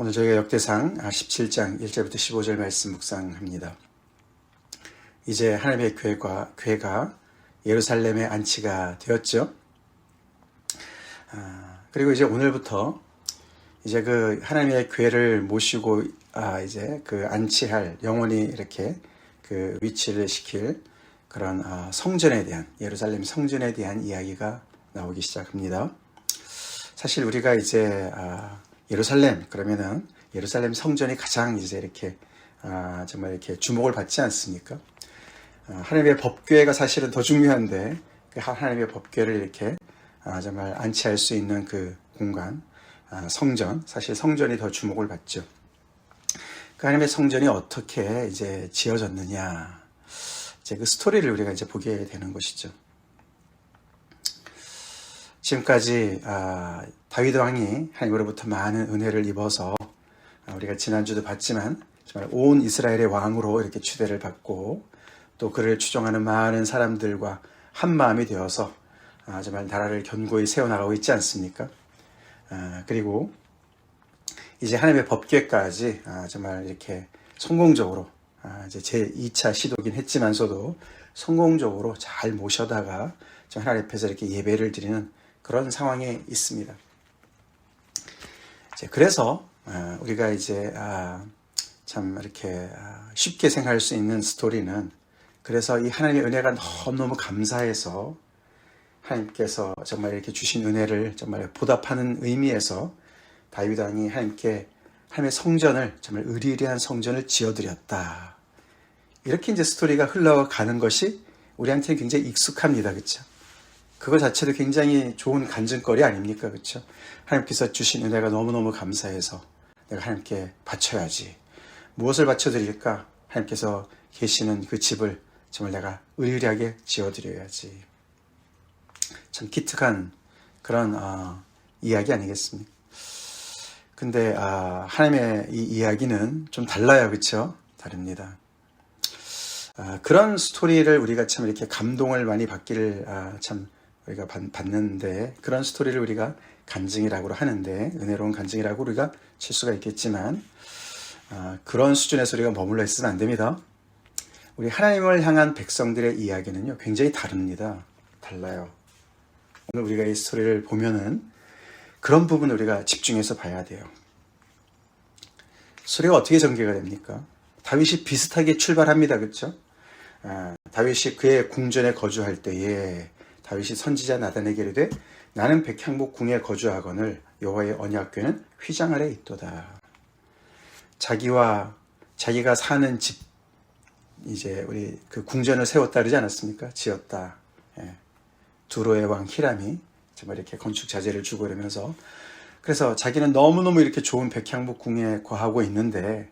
오늘 저희가 역대상 17장 1절부터 15절 말씀 묵상합니다. 이제 하나님의 교회가 예루살렘에 안치가 되었죠. 그리고 이제 오늘부터 이제 그 하나님의 교회를 모시고 이제 그 안치할 영원히 이렇게 그 위치를 시킬 그런 성전에 대한, 예루살렘 성전에 대한 이야기가 나오기 시작합니다. 사실 우리가 이제 예루살렘 그러면은 예루살렘 성전이 가장 이제 이렇게 정말 이렇게 주목을 받지 않습니까? 하나님의 법궤가 사실은 더 중요한데 그 하나님의 법궤를 이렇게 정말 안치할 수 있는 그 공간, 성전, 사실 성전이 더 주목을 받죠. 그 하나님의 성전이 어떻게 이제 지어졌느냐, 이제 그 스토리를 우리가 이제 보게 되는 것이죠. 지금까지 다윗 왕이 하나님으로부터 많은 은혜를 입어서 우리가 지난주도 봤지만 정말 온 이스라엘의 왕으로 이렇게 추대를 받고 또 그를 추종하는 많은 사람들과 한 마음이 되어서 정말 나라를 견고히 세워나가고 있지 않습니까? 그리고 이제 하나님의 법궤까지 정말 이렇게 성공적으로 이제 제 2차 시도긴 했지만서도 성공적으로 잘 모셔다가 하나님 앞에서 이렇게 예배를 드리는 그런 상황에 있습니다. 그래서 우리가 이제 참 이렇게 쉽게 생각할 수 있는 스토리는, 그래서 이 하나님의 은혜가 너무너무 감사해서 하나님께서 정말 이렇게 주신 은혜를 정말 보답하는 의미에서 다윗 왕이 하나님께 하나님의 성전을, 정말 의리의리한 성전을 지어드렸다. 이렇게 이제 스토리가 흘러가는 것이 우리한테는 굉장히 익숙합니다. 그렇죠? 그거 자체도 굉장히 좋은 간증거리 아닙니까? 그렇죠? 하나님께서 주신 은혜가 너무너무 감사해서 내가 하나님께 바쳐야지. 무엇을 바쳐드릴까? 하나님께서 계시는 그 집을 정말 내가 의리하게 지어드려야지. 참 기특한 그런 이야기 아니겠습니까? 근데 하나님의 이 이야기는 좀 달라요. 그렇죠? 다릅니다. 그런 스토리를 우리가 참 이렇게 감동을 많이 받기를 참 우리가 받는데, 그런 스토리를 우리가 간증이라고 하는데, 은혜로운 간증이라고 우리가 칠 수가 있겠지만 그런 수준에서 우리가 머물러 있으면 안 됩니다. 우리 하나님을 향한 백성들의 이야기는요 굉장히 다릅니다. 달라요. 오늘 우리가 이 스토리를 보면은 그런 부분을 우리가 집중해서 봐야 돼요. 스토리가 어떻게 전개가 됩니까? 다윗이 비슷하게 출발합니다. 그렇죠? 다윗이 그의 궁전에 거주할 때에 다윗이 선지자 나단에게 이르되 나는 백향목 궁에 거주하거늘 여호와의 언약궤는 휘장 아래 있도다. 자기가 사는 집, 이제 우리 그 궁전을 세웠다 그러지 않았습니까? 지었다. 두로의 왕 히람이 정말 이렇게 건축 자재를 주고 이러면서, 그래서 자기는 너무너무 이렇게 좋은 백향목 궁에 거하고 있는데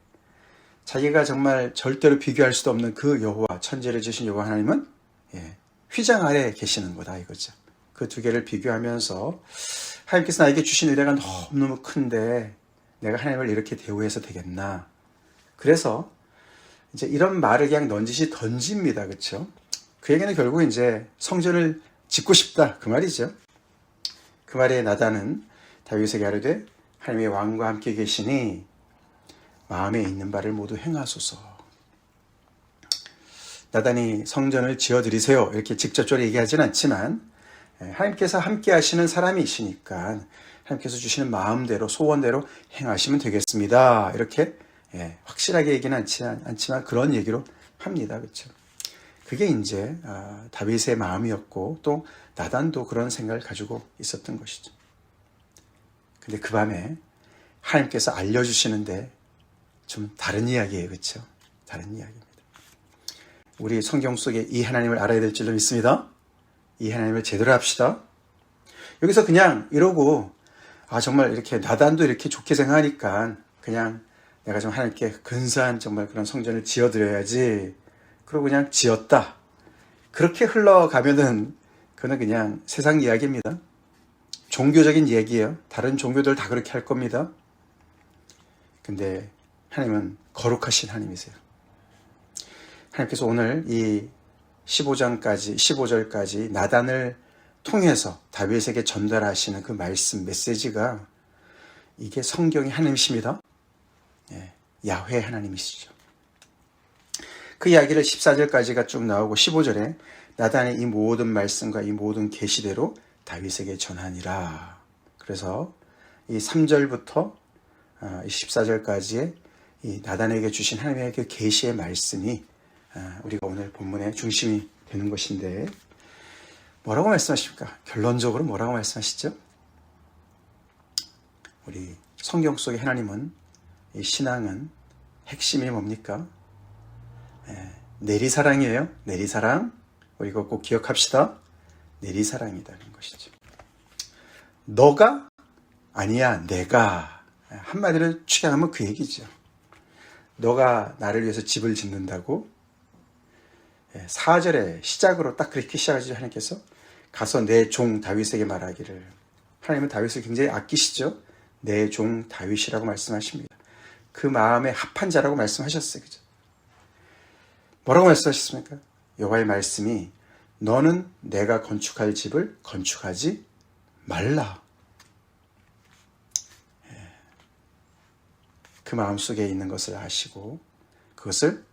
자기가 정말 절대로 비교할 수도 없는 그 여호와, 천지를 지으신 여호와 하나님은 휘장 아래에 계시는 거다 이거죠. 그 두 개를 비교하면서 하나님께서 나에게 주신 은혜가 너무너무 큰데 내가 하나님을 이렇게 대우해서 되겠나. 그래서 이제 이런 말을 그냥 넌지시 던집니다. 그렇죠? 그에게는 결국 이제 성전을 짓고 싶다 그 말이죠. 그 말에 나단은 다윗에게 아뢰되 하나님의 왕과 함께 계시니 마음에 있는 바를 모두 행하소서. 나단이 성전을 지어드리세요 이렇게 직접적으로 얘기하지는 않지만 하나님께서 함께 하시는 사람이시니까 하나님께서 주시는 마음대로 소원대로 행하시면 되겠습니다. 이렇게 확실하게 얘기는 않지만 그런 얘기로 합니다. 그렇죠? 그게 이제 다윗의 마음이었고 또 나단도 그런 생각을 가지고 있었던 것이죠. 근데 그 밤에 하나님께서 알려주시는데 좀 다른 이야기예요. 그렇죠? 다른 이야기입니다. 우리 성경 속에 이 하나님을 알아야 될 줄로 믿습니다. 이 하나님을 제대로 합시다. 여기서 그냥 이러고 정말 이렇게 나단도 이렇게 좋게 생각하니까 그냥 내가 좀 하나님께 근사한 정말 그런 성전을 지어드려야지. 그러고 그냥 지었다. 그렇게 흘러가면은 그거는 그냥 세상 이야기입니다. 종교적인 얘기예요. 다른 종교들 다 그렇게 할 겁니다. 근데 하나님은 거룩하신 하나님이세요. 하나님께서 오늘 이 15절까지 나단을 통해서 다윗에게 전달하시는 그 말씀, 메시지가 이게 성경의 하나님이십니다. 야훼 하나님이시죠. 그 이야기를 14절까지가 쭉 나오고 15절에 나단의 이 모든 말씀과 이 모든 계시대로 다윗에게 전하니라. 그래서 이 3절부터 14절까지의 이 나단에게 주신 하나님의 그 계시의 말씀이 우리가 오늘 본문의 중심이 되는 것인데, 뭐라고 말씀하십니까? 결론적으로 뭐라고 말씀하시죠? 우리 성경 속의 하나님은, 이 신앙은 핵심이 뭡니까? 내리사랑이에요. 내리사랑. 우리가 꼭 기억합시다. 내리사랑이라는 것이죠. 너가 아니야, 내가. 한마디로 축약하면 그 얘기죠. 너가 나를 위해서 집을 짓는다고? 4절의 시작으로 딱 그렇게 시작하시죠. 하나님께서 가서 내 종 다윗에게 말하기를. 하나님은 다윗을 굉장히 아끼시죠. 내 종 다윗이라고 말씀하십니다. 그 마음에 합한 자라고 말씀하셨어요. 그죠? 뭐라고 말씀하셨습니까? 여호와의 말씀이 너는 내가 건축할 집을 건축하지 말라. 그 마음속에 있는 것을 아시고 그것을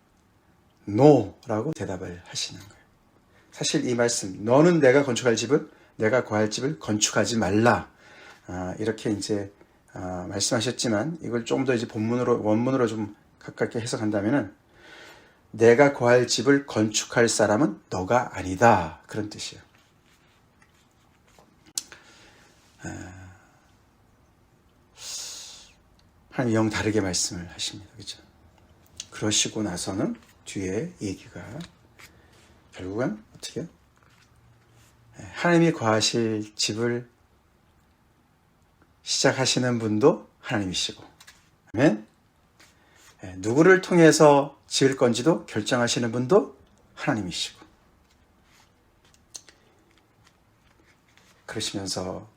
no라고 대답을 하시는 거예요. 사실 이 말씀, 너는 내가 건축할 집을, 내가 거할 집을 건축하지 말라. 이렇게 이제 말씀하셨지만 이걸 조금 더 이제 본문으로, 원문으로 좀 가깝게 해석한다면은 내가 거할 집을 건축할 사람은 너가 아니다. 그런 뜻이에요. 하나님 영 다르게 말씀을 하십니다. 그죠? 그러시고 나서는 뒤에 얘기가 결국은 어떻게 해요? 하나님이 거하실 집을 시작하시는 분도 하나님이시고, 아멘. 누구를 통해서 지을 건지도 결정하시는 분도 하나님이시고, 그러시면서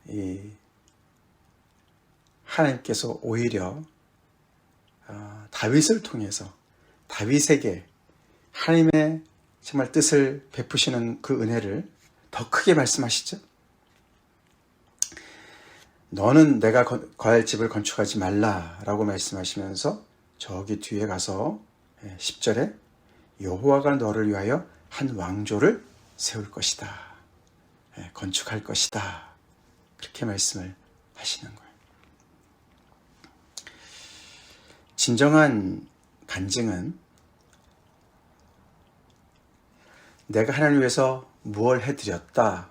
이 하나님께서 오히려 다윗을 통해서 다윗에게 하나님의 정말 뜻을 베푸시는 그 은혜를 더 크게 말씀하시죠. 너는 내가 거할 집을 건축하지 말라라고 말씀하시면서 저기 뒤에 가서 10절에 여호와가 너를 위하여 한 왕조를 세울 것이다. 건축할 것이다. 그렇게 말씀을 하시는 거예요. 진정한 간증은 내가 하나님을 위해서 무엇을 해드렸다.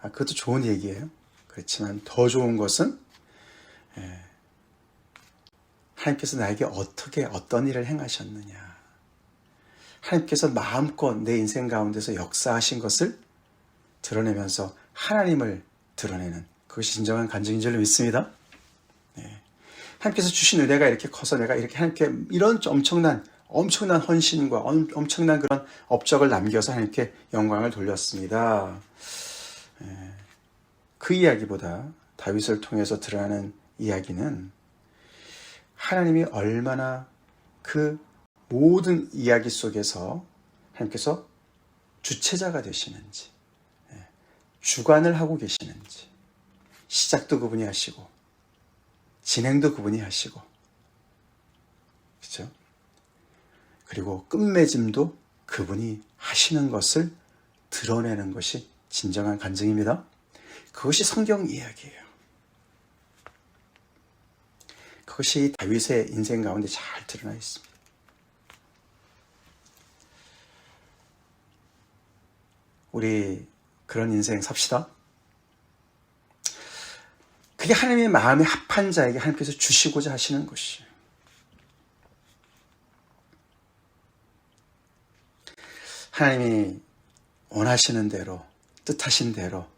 그것도 좋은 얘기예요. 그렇지만 더 좋은 것은 하나님께서 나에게 어떻게 어떤 일을 행하셨느냐. 하나님께서 마음껏 내 인생 가운데서 역사하신 것을 드러내면서 하나님을 드러내는 그것이 진정한 간증인 줄로 믿습니다. 하나님께서 주신 은혜가 이렇게 커서 내가 이렇게 하나님께 이런 엄청난 헌신과 엄청난 그런 업적을 남겨서 하나님께 영광을 돌렸습니다. 그 이야기보다 다윗을 통해서 드러나는 이야기는 하나님이 얼마나 그 모든 이야기 속에서 하나님께서 주체자가 되시는지, 주관을 하고 계시는지, 시작도 그분이 하시고 진행도 그분이 하시고, 그렇죠? 그리고 끝맺음도 그분이 하시는 것을 드러내는 것이 진정한 간증입니다. 그것이 성경 이야기예요. 그것이 다윗의 인생 가운데 잘 드러나 있습니다. 우리 그런 인생 삽시다. 그게 하나님의 마음에 합한 자에게 하나님께서 주시고자 하시는 것이에요. 하나님이 원하시는 대로, 뜻하신 대로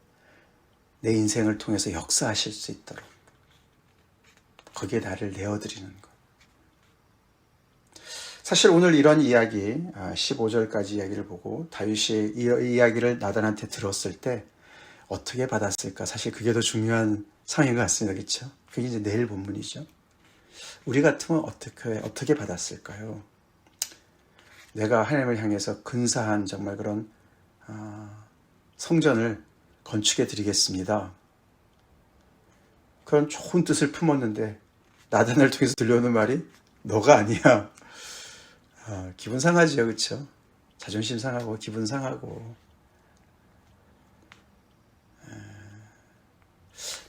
내 인생을 통해서 역사하실 수 있도록 거기에 나를 내어드리는 것. 사실 오늘 이런 이야기, 15절까지 이야기를 보고 다윗이 이 이야기를 나단한테 들었을 때 어떻게 받았을까? 사실 그게 더 중요한 상황인 것 같습니다. 그렇죠? 그게 이제 내일 본문이죠. 우리 같으면 어떻게 받았을까요? 내가 하나님을 향해서 근사한 정말 그런 성전을 건축해 드리겠습니다. 그런 좋은 뜻을 품었는데 나단을 통해서 들려오는 말이 너가 아니야. 기분 상하지요, 그렇죠? 자존심 상하고 기분 상하고.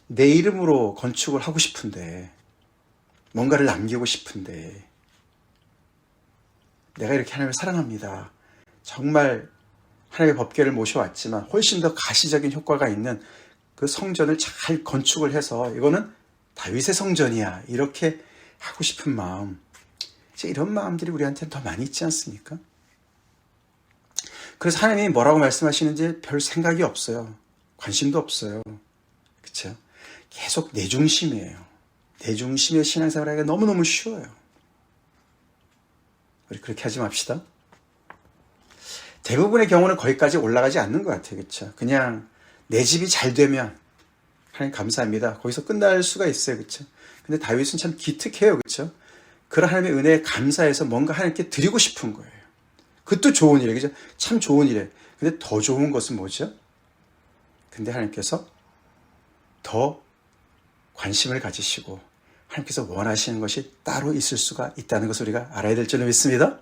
내 이름으로 건축을 하고 싶은데, 뭔가를 남기고 싶은데, 내가 이렇게 하나님을 사랑합니다. 정말 하나님의 법궤를 모셔왔지만 훨씬 더 가시적인 효과가 있는 그 성전을 잘 건축을 해서 이거는 다윗의 성전이야, 이렇게 하고 싶은 마음, 이제 이런 마음들이 우리한테는 더 많이 있지 않습니까? 그래서 하나님이 뭐라고 말씀하시는지 별 생각이 없어요. 관심도 없어요. 그렇죠? 계속 내 중심이에요. 내 중심의 신앙생활을 하기가 너무너무 쉬워요. 우리 그렇게 하지 맙시다. 대부분의 경우는 거기까지 올라가지 않는 것 같아요. 그렇죠? 그냥 내 집이 잘 되면 하나님 감사합니다, 거기서 끝날 수가 있어요. 그렇죠? 근데 다윗은 참 기특해요. 그렇죠? 그런 하나님의 은혜에 감사해서 뭔가 하나님께 드리고 싶은 거예요. 그것도 좋은 일이에요. 그죠? 참 좋은 일이에요. 근데 더 좋은 것은 뭐죠? 근데 하나님께서 더 관심을 가지시고 하나님께서 원하시는 것이 따로 있을 수가 있다는 것을 우리가 알아야 될 줄로 믿습니다.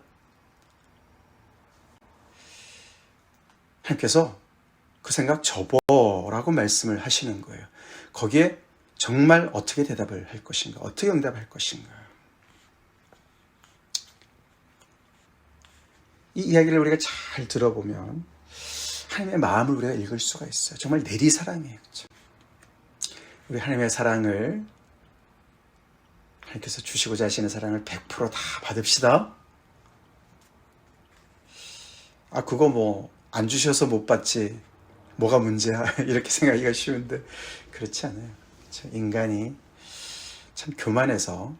하나님께서 그 생각 접어라고 말씀을 하시는 거예요. 거기에 정말 어떻게 대답을 할 것인가, 어떻게 응답할 것인가. 이 이야기를 우리가 잘 들어보면 하나님의 마음을 우리가 읽을 수가 있어요. 정말 내리사랑이에요. 그렇죠? 우리 하나님의 사랑을, 하나님께서 주시고자 하시는 사랑을 100% 다 받읍시다. 그거 뭐 안 주셔서 못 받지, 뭐가 문제야, 이렇게 생각하기가 쉬운데 그렇지 않아요. 그렇죠? 인간이 참 교만해서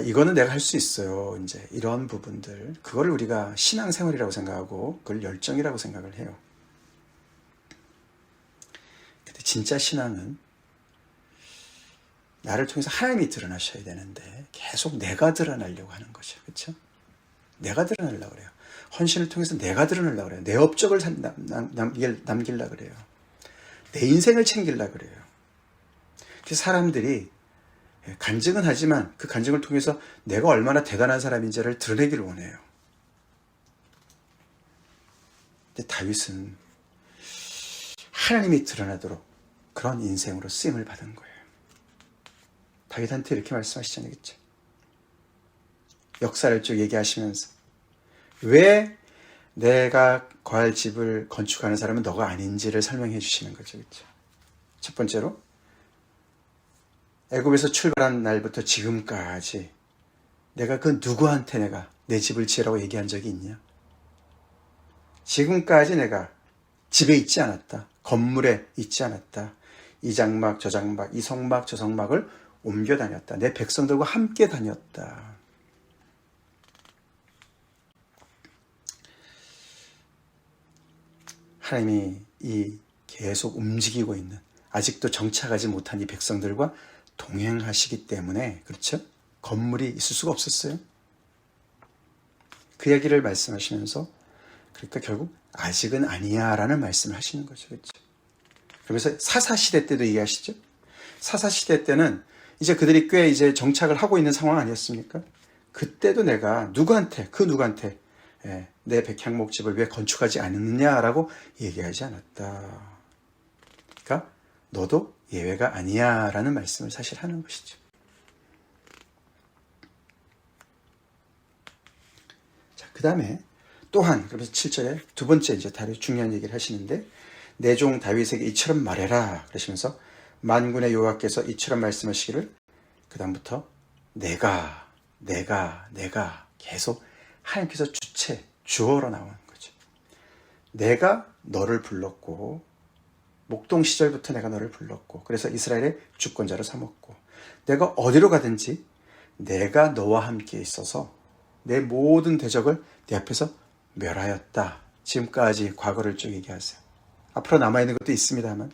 이거는 내가 할 수 있어요, 이제 이런 부분들, 그걸 우리가 신앙생활이라고 생각하고 그걸 열정이라고 생각을 해요. 근데 진짜 신앙은 나를 통해서 하나님이 드러나셔야 되는데 계속 내가 드러나려고 하는 거죠. 그렇죠? 내가 드러나려고 그래요. 헌신을 통해서 내가 드러나려고 그래요. 내 업적을 남기려고 그래요. 내 인생을 챙기려고 그래요. 그래서 사람들이 간증은 하지만 그 간증을 통해서 내가 얼마나 대단한 사람인지를 드러내기를 원해요. 근데 다윗은 하나님이 드러나도록 그런 인생으로 쓰임을 받은 거예요. 다윗한테 이렇게 말씀하시잖아요. 그렇죠? 역사를 쭉 얘기하시면서 왜 내가 거할 집을 건축하는 사람은 너가 아닌지를 설명해 주시는 거죠. 그렇죠? 첫 번째로 애굽에서 출발한 날부터 지금까지 내가 그 누구한테 내가 내 집을 지으라고 얘기한 적이 있냐? 지금까지 내가 집에 있지 않았다. 건물에 있지 않았다. 이 장막 저 장막, 이 성막 저 성막을 옮겨 다녔다. 내 백성들과 함께 다녔다. 하나님이 이 계속 움직이고 있는, 아직도 정착하지 못한 이 백성들과 동행하시기 때문에, 그렇죠? 건물이 있을 수가 없었어요. 그 얘기를 말씀하시면서, 그러니까 결국 아직은 아니야 라는 말씀을 하시는 거죠. 그렇죠? 그러면서 사사시대 때도 얘기하시죠. 사사시대 때는 이제 그들이 꽤 이제 정착을 하고 있는 상황 아니었습니까? 그때도 내가 누구한테 내 백향목집을 왜 건축하지 않느냐라고 얘기하지 않았다. 그러니까 너도 예외가 아니야 라는 말씀을 사실 하는 것이죠. 자, 그 다음에 또한, 그래서 7절에 두 번째 이제 다른 중요한 얘기를 하시는데, 내 종 다윗에게 이처럼 말해라 그러시면서 만군의 여호와께서 이처럼 말씀하시기를, 그 다음부터 내가 계속 하나님께서 주어로 나오는 거죠. 내가 너를 불렀고, 목동 시절부터 내가 너를 불렀고, 그래서 이스라엘의 주권자로 삼았고, 내가 어디로 가든지 내가 너와 함께 있어서 내 모든 대적을 내 앞에서 멸하였다. 지금까지 과거를 쭉 얘기하세요. 앞으로 남아있는 것도 있습니다만,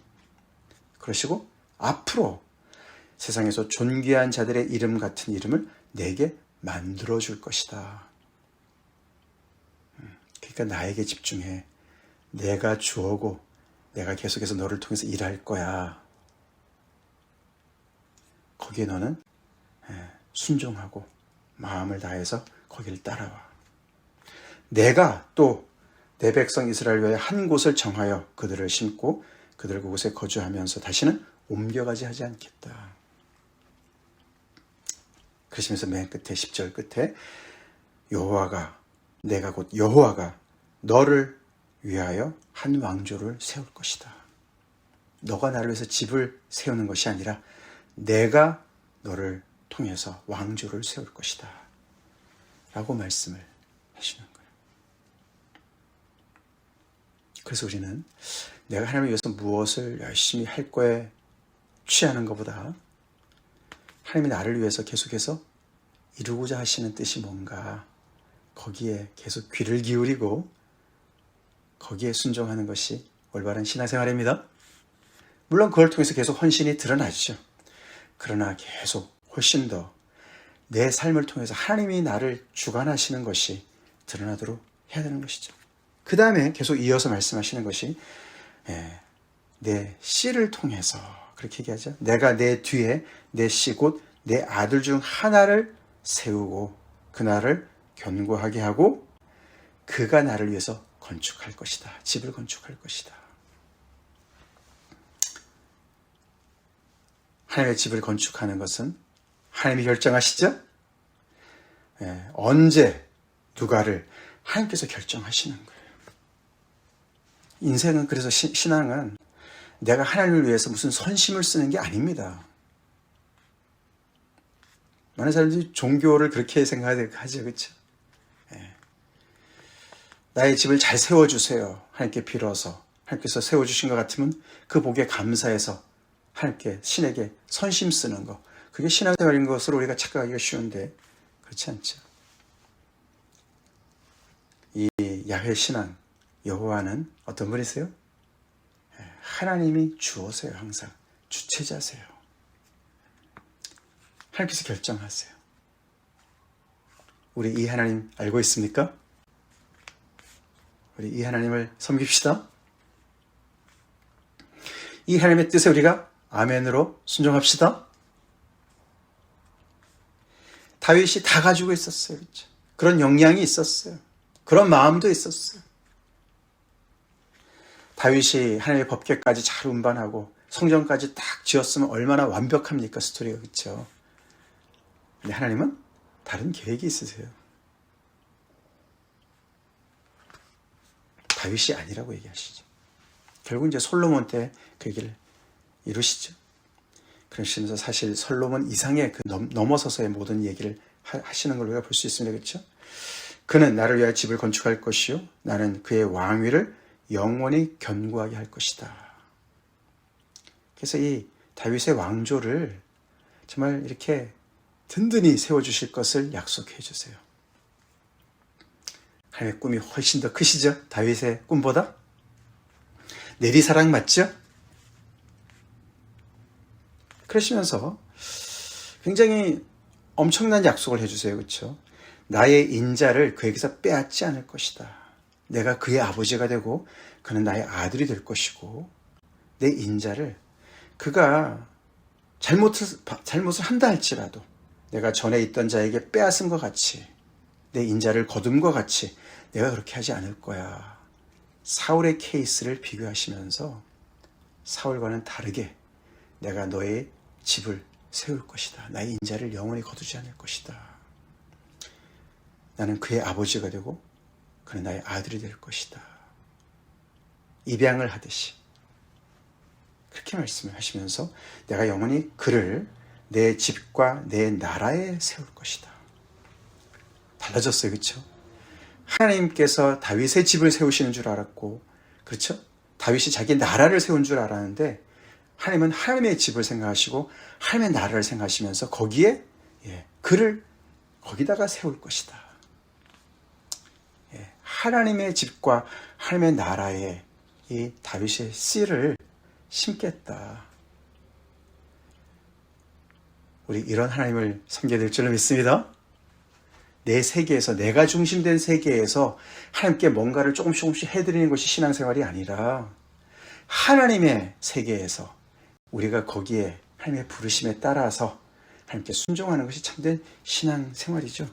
그러시고 앞으로 세상에서 존귀한 자들의 이름 같은 이름을 내게 만들어줄 것이다. 그러니까 나에게 집중해. 내가 주어고 내가 계속해서 너를 통해서 일할 거야. 거기에 너는 순종하고 마음을 다해서 거기를 따라와. 내가 또 내 백성 이스라엘 외에 한 곳을 정하여 그들을 심고 그들 그곳에 거주하면서 다시는 옮겨가지 하지 않겠다. 그러시면서 맨 끝에 10절 끝에 여호와가 내가 곧 여호와가 너를 위하여 한 왕조를 세울 것이다. 너가 나를 위해서 집을 세우는 것이 아니라 내가 너를 통해서 왕조를 세울 것이다 라고 말씀을 하시는 거예요. 그래서 우리는 내가 하나님을 위해서 무엇을 열심히 할 거에 취하는 것보다 하나님이 나를 위해서 계속해서 이루고자 하시는 뜻이 뭔가 거기에 계속 귀를 기울이고 거기에 순종하는 것이 올바른 신앙생활입니다. 물론 그걸 통해서 계속 헌신이 드러나죠. 그러나 계속 훨씬 더 내 삶을 통해서 하나님이 나를 주관하시는 것이 드러나도록 해야 되는 것이죠. 그 다음에 계속 이어서 말씀하시는 것이 내 씨를 통해서 그렇게 얘기하죠. 내가 내 뒤에 내 씨 곧 내 아들 중 하나를 세우고 그날을 견고하게 하고 그가 나를 위해서 건축할 것이다. 집을 건축할 것이다. 하나님의 집을 건축하는 것은 하나님이 결정하시죠? 언제 누가를 하나님께서 결정하시는 거예요. 인생은 그래서 신앙은 내가 하나님을 위해서 무슨 선심을 쓰는 게 아닙니다. 많은 사람들이 종교를 그렇게 생각하죠. 그렇죠? 나의 집을 잘 세워주세요. 하나님께 빌어서 하나님께서 세워주신 것 같으면 그 복에 감사해서 하나님께 신에게 선심 쓰는 거, 그게 신앙생활인 것으로 우리가 착각하기가 쉬운데 그렇지 않죠. 이 야훼 신앙, 여호와는 어떤 분이세요? 하나님이 주어세요. 항상 주체자세요. 하나님께서 결정하세요. 우리 이 하나님 알고 있습니까? 우리 이 하나님을 섬깁시다. 이 하나님의 뜻에 우리가 아멘으로 순종합시다. 다윗이 다 가지고 있었어요. 그렇죠? 그런 역량이 있었어요. 그런 마음도 있었어요. 다윗이 하나님의 법궤까지 잘 운반하고 성전까지 딱 지었으면 얼마나 완벽합니까? 스토리가. 그렇죠? 근데 하나님은 다른 계획이 있으세요. 다윗이 아니라고 얘기하시죠. 결국 이제 솔로몬 때 그 얘기를 이루시죠. 그러시면서 사실 솔로몬 이상의 그 넘어서서의 모든 얘기를 하시는 걸 우리가 볼 수 있습니다. 그렇죠? 그는 나를 위하여 집을 건축할 것이요 나는 그의 왕위를 영원히 견고하게 할 것이다. 그래서 이 다윗의 왕조를 정말 이렇게 든든히 세워주실 것을 약속해 주세요. 하나님의 꿈이 훨씬 더 크시죠? 다윗의 꿈보다? 내리사랑 맞죠? 그러시면서 굉장히 엄청난 약속을 해주세요. 그렇죠? 나의 인자를 그에게서 빼앗지 않을 것이다. 내가 그의 아버지가 되고 그는 나의 아들이 될 것이고 내 인자를 그가 잘못을 한다 할지라도 내가 전에 있던 자에게 빼앗은 것 같이 내 인자를 거둠과 같이 내가 그렇게 하지 않을 거야. 사울의 케이스를 비교하시면서 사울과는 다르게 내가 너의 집을 세울 것이다. 나의 인자를 영원히 거두지 않을 것이다. 나는 그의 아버지가 되고 그는 나의 아들이 될 것이다. 입양을 하듯이 그렇게 말씀을 하시면서 내가 영원히 그를 내 집과 내 나라에 세울 것이다. 달라졌어요. 그렇죠? 하나님께서 다윗의 집을 세우시는 줄 알았고 그렇죠? 다윗이 자기 나라를 세운 줄 알았는데 하나님은 하나님의 집을 생각하시고 하나님의 나라를 생각하시면서 거기에 그를 거기다가 세울 것이다. 하나님의 집과 하나님의 나라에 이 다윗의 씨를 심겠다. 우리 이런 하나님을 섬겨야 될 줄로 믿습니다. 내 세계에서 내가 중심된 세계에서 하나님께 뭔가를 조금씩 해드리는 것이 신앙생활이 아니라 하나님의 세계에서 우리가 거기에 하나님의 부르심에 따라서 하나님께 순종하는 것이 참된 신앙 생활이죠.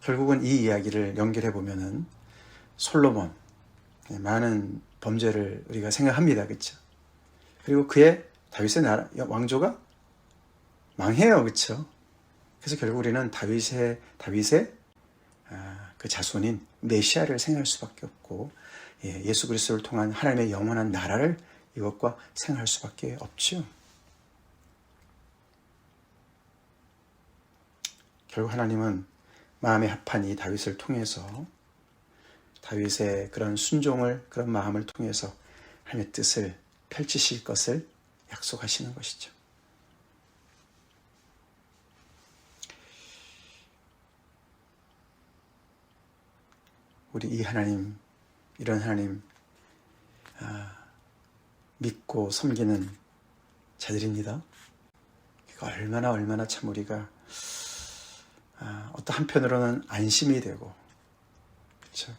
결국은 이 이야기를 연결해 보면은 솔로몬, 많은 범죄를 우리가 생각합니다. 그렇죠? 그리고 그의 다윗의 나라, 왕조가 망해요. 그렇죠? 그래서 결국 우리는 다윗의 그 자손인 메시아를 생각할 수밖에 없고, 예수 그리스도를 통한 하나님의 영원한 나라를 이것과 생각할 수밖에 없죠. 결국 하나님은 마음에 합한 이 다윗을 통해서, 다윗의 그런 순종을, 그런 마음을 통해서 하나님의 뜻을 펼치실 것을 약속하시는 것이죠. 우리 이 하나님, 이런 하나님 믿고 섬기는 자들입니다. 얼마나 참 우리가 어떤 한편으로는 안심이 되고, 그렇죠?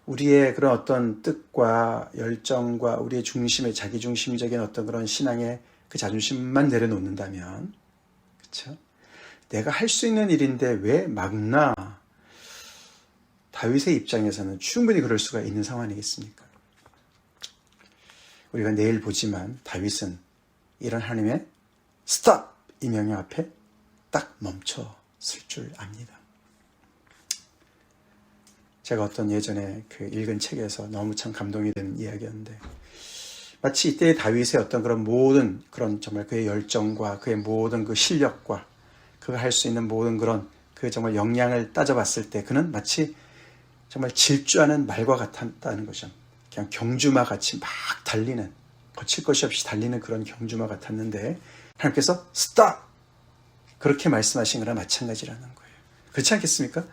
우리의 그런 어떤 뜻과 열정과 우리의 중심의 자기중심적인 어떤 그런 신앙의 그 자존심만 내려놓는다면, 그렇죠? 내가 할 수 있는 일인데 왜 막나? 다윗의 입장에서는 충분히 그럴 수가 있는 상황 아니겠습니까? 우리가 내일 보지만 다윗은 이런 하나님의 스탑! 이 명령 앞에 딱 멈춰설 줄 압니다. 제가 어떤 예전에 그 읽은 책에서 너무 참 감동이 되는 이야기였는데, 마치 이때의 다윗의 어떤 그런 모든 그런 정말 그의 열정과 그의 모든 그 실력과 그가 할 수 있는 모든 그런 그 정말 역량을 따져봤을 때 그는 마치 정말 질주하는 말과 같았다는 거죠. 그냥 경주마 같이 막 달리는, 거칠 것이 없이 달리는 그런 경주마 같았는데 하나님께서 스탑! 그렇게 말씀하신 거랑 마찬가지라는 거예요. 그렇지 않겠습니까?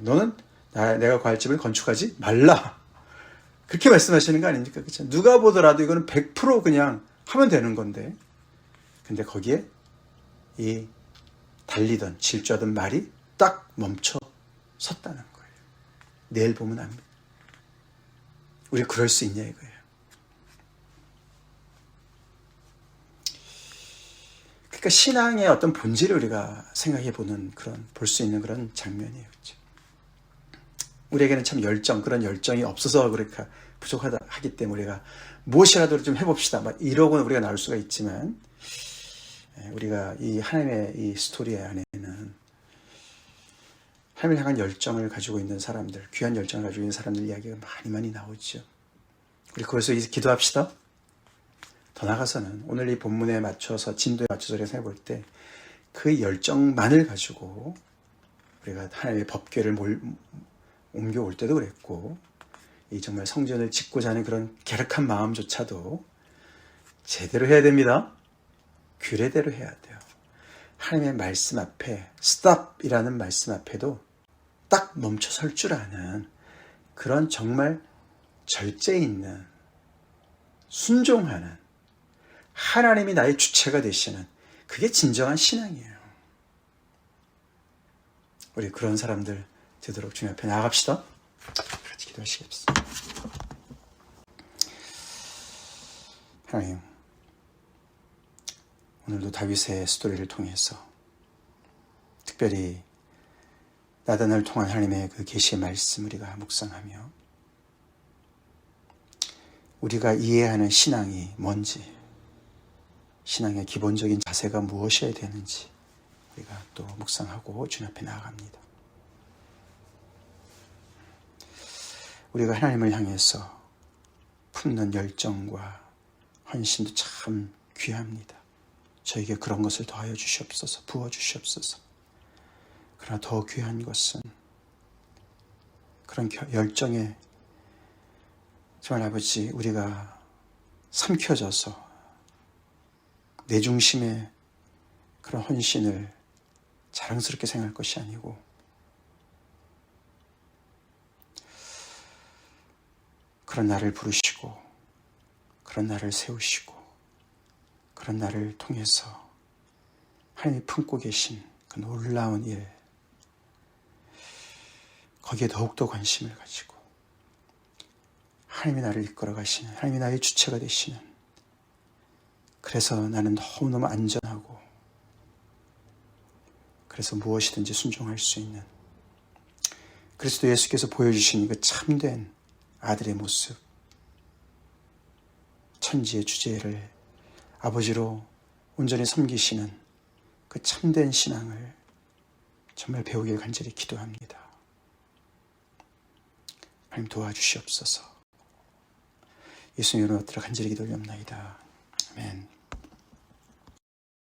너는 내가 구할 집을 건축하지 말라. 그렇게 말씀하시는 거 아닙니까? 그렇죠? 누가 보더라도 이거는 100% 그냥 하면 되는 건데, 근데 거기에 이 달리던 질주하던 말이 딱 멈춰 섰다는 거예요. 내일 보면 압니다. 우리 그럴 수 있냐 이거예요. 그러니까 신앙의 어떤 본질을 우리가 생각해 보는 볼 수 있는 그런 장면이에요. 그렇죠? 우리에게는 참 그런 열정이 없어서 그렇게 부족하기 때문에 우리가 무엇이라도 좀 해봅시다. 막 이러고는 우리가 나올 수가 있지만, 우리가 이 하나님의 이 스토리 안에는 하나님을 향한 열정을 가지고 있는 사람들, 귀한 열정을 가지고 있는 사람들 이야기가 많이 나오죠. 우리 그것을 기도합시다. 더 나아가서는 오늘 이 본문에 맞춰서, 진도에 맞춰서 우리가 생각해 볼 때 그 열정만을 가지고 우리가 하나님의 법궤를 옮겨올 때도 그랬고, 이 정말 성전을 짓고자 하는 그런 계략한 마음조차도 제대로 해야 됩니다. 규례대로 해야 돼요. 하나님의 말씀 앞에, 스탑이라는 말씀 앞에도 딱 멈춰 설 줄 아는 그런 정말 절제 있는, 순종하는, 하나님이 나의 주체가 되시는, 그게 진정한 신앙이에요. 우리 그런 사람들 되도록 주님 앞에 나아갑시다. 같이 기도하시겠습니다. 하나님, 오늘도 다윗의 스토리를 통해서 특별히 나단을 통한 하나님의 그 계시의 말씀 우리가 묵상하며 우리가 이해하는 신앙이 뭔지, 신앙의 기본적인 자세가 무엇이어야 되는지 우리가 또 묵상하고 주님 앞에 나아갑니다. 우리가 하나님을 향해서 품는 열정과 헌신도 참 귀합니다. 저에게 그런 것을 더하여 주시옵소서, 부어 주시옵소서. 그러나 더 귀한 것은 그런 열정에 정말 아버지, 우리가 삼켜져서 내 중심의 그런 헌신을 자랑스럽게 생각할 것이 아니고, 그런 나를 부르시고 그런 나를 세우시고 그런 나를 통해서 하나님이 품고 계신 그 놀라운 일, 거기에 더욱더 관심을 가지고 하나님이 나를 이끌어 가시는, 하나님이 나의 주체가 되시는 그래서 나는 너무너무 안전하고 그래서 무엇이든지 순종할 수 있는 그리스도 예수께서 보여주신 그 참된 아들의 모습, 천지의 주제를 아버지로 온전히 섬기시는 그 참된 신앙을 정말 배우길 간절히 기도합니다. 하나님 도와주시옵소서. 예수님의 이름으로 간절히 기도 올려옵나이다. 아멘.